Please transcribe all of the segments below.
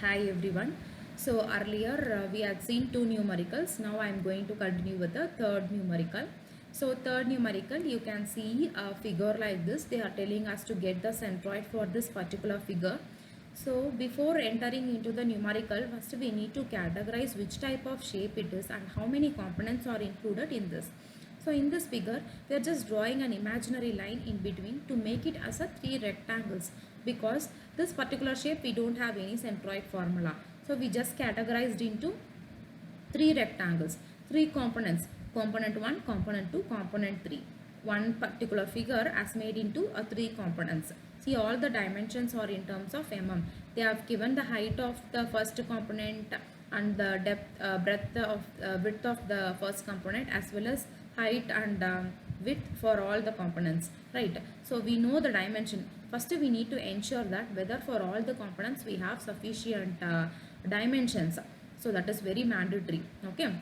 Hi everyone. So earlier we had seen two numericals. Now I am going to continue with the third numerical. So third numerical, you can see a figure like this. They are telling us to get the centroid for this particular figure. So before entering into the numerical, first we need to categorize which type of shape it is and how many components are included in this. So in this figure, we are just drawing an imaginary line in between to make it as a three rectangles, because this particular shape we don't have any centroid formula. So we just categorized into three rectangles, three components, component 1, component 2, component 3. One particular figure as made into a three components. See, all the dimensions are in terms of mm. They have given the height of the first component and the width of the first component, as well as height and width for all the components, right? So we know the dimension. First we need to ensure that whether for all the components we have sufficient dimensions. So that is very mandatory. Okay,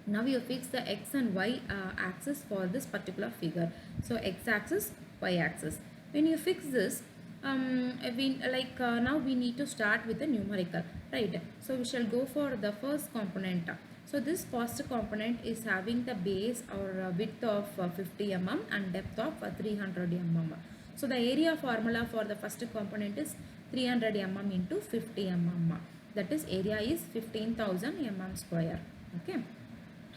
now you fix the x and y axis for this particular figure. So x axis, y axis. When you fix this, now we need to start with the numerical, right? So we shall go for the first component. So this first component is having the base or width of 50 mm and depth of 300 mm. So the area formula for the first component is 300 mm into 50 mm. That is, area is 15,000 mm square. Okay.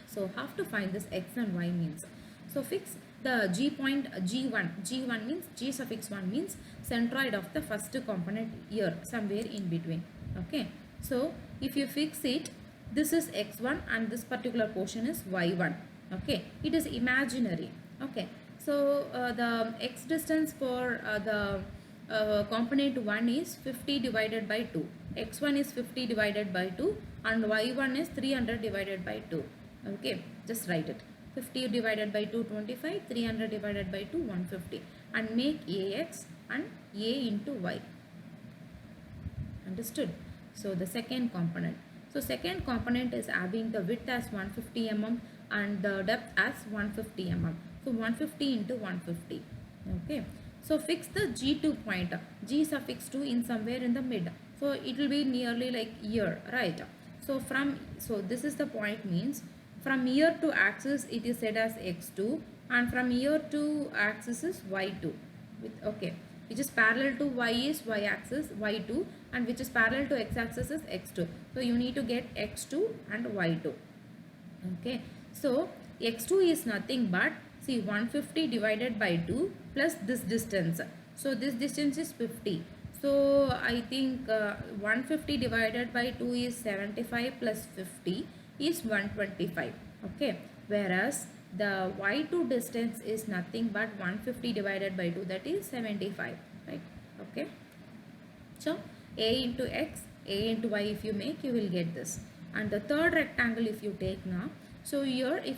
So how to find this x and y means? So fix the g point g1. G1 means, g suffix 1 means centroid of the first component here, somewhere in between. Okay. So if you fix it, this is x1 and this particular portion is y1. Okay. It is imaginary. Okay. So the x distance for the component 1 is 50 divided by 2. X1 is 50 divided by 2 and y1 is 300 divided by 2. Okay, just write it. 50 divided by 2, 25, 300 divided by 2, 150, and make ax and a into y. Understood? So the second component. So second component is having the width as 150 mm and the depth as 150 mm. So 150 into 150. Okay. So fix the G2 point. G suffix 2 in somewhere in the mid. So it will be nearly like here, right? So this is the point, means from here to axis it is said as x2, and from here to axis is y2. Okay, which is parallel to y is y axis y2, and which is parallel to x axis is x2. So you need to get x2 and y2. Okay, so x2 is nothing but, see, 150 divided by 2 plus this distance. So this distance is 50. So I think 150 divided by 2 is 75 plus 50 is 125. Okay, whereas the y2 distance is nothing but 150 divided by 2, that is 75, right? Okay, so a into x, a into y, if you make, you will get this. And the third rectangle, if you take now, so here if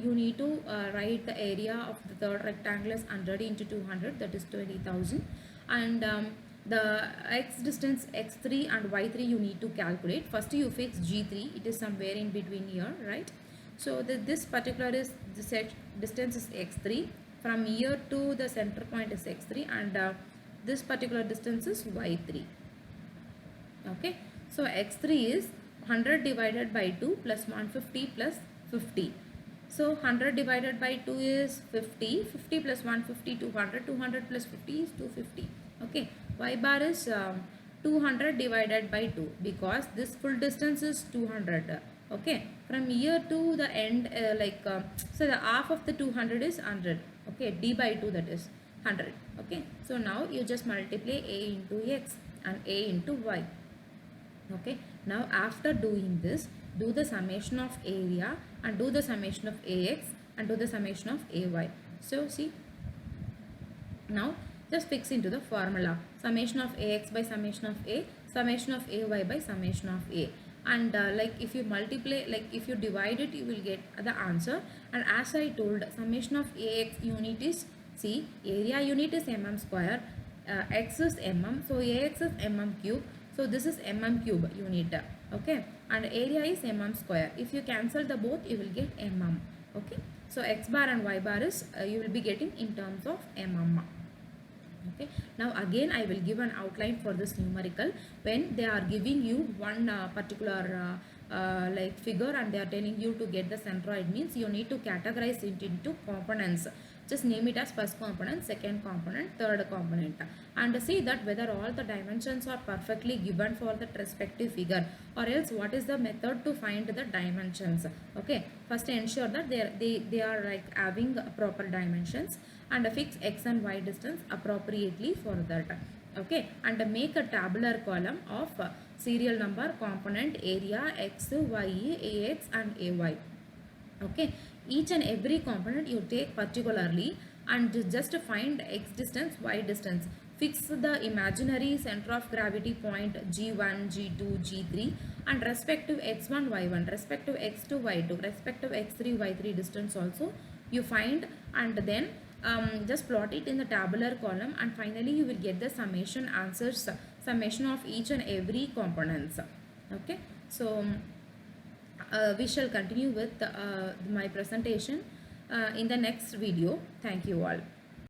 you need to write the area of the third rectangle as 100 into 200, that is 20,000, and the x distance x3 and y3 you need to calculate. First you fix g3, it is somewhere in between here, right? So this particular is the distance is x3, from here to the center point is x3, and this particular distance is y3. Okay, so x3 is 100 divided by 2 plus 150 plus 50. So 100 divided by 2 is 50, 50 plus 150, 200, 200 plus 50 is 250. Okay, y bar is 200 divided by 2, because this full distance is 200. Okay, from here to the end, so the half of the 200 is 100. Okay, d by 2, that is 100. Okay, so now you just multiply a into x and a into y. Okay, now after doing this, do the summation of area and do the summation of ax and do the summation of ay. So see, now just fix into the formula, summation of ax by summation of a, summation of ay by summation of a, and like if you multiply, like if you divide it, you will get the answer. And as I told, summation of ax unit is, see, area unit is mm square, x is mm, so ax is mm cube, so this is mm cube unit. Okay, and area is mm square. If you cancel the both, you will get mm. Okay, so x bar and y bar is you will be getting in terms of mm. Okay, now again I will give an outline for this numerical. When they are giving you one particular like figure and they are telling you to get the centroid, means you need to categorize it into components. Just name it as first component, second component, third component, and see that whether all the dimensions are perfectly given for that respective figure, or else what is the method to find the dimensions. Okay, first ensure that they are like having proper dimensions, and fix x and y distance appropriately for that. Okay, and make a tabular column of serial number, component, area, x, y, ax and ay. Okay, each and every component you take particularly and just find x distance, y distance. Fix the imaginary center of gravity point g1, g2, g3 and respective x1, y1, respective x2, y2, respective x3, y3 distance also you find, and then just plot it in the tabular column, and finally you will get the summation answers, summation of each and every components. Okay, so we shall continue with my presentation in the next video. Thank you all.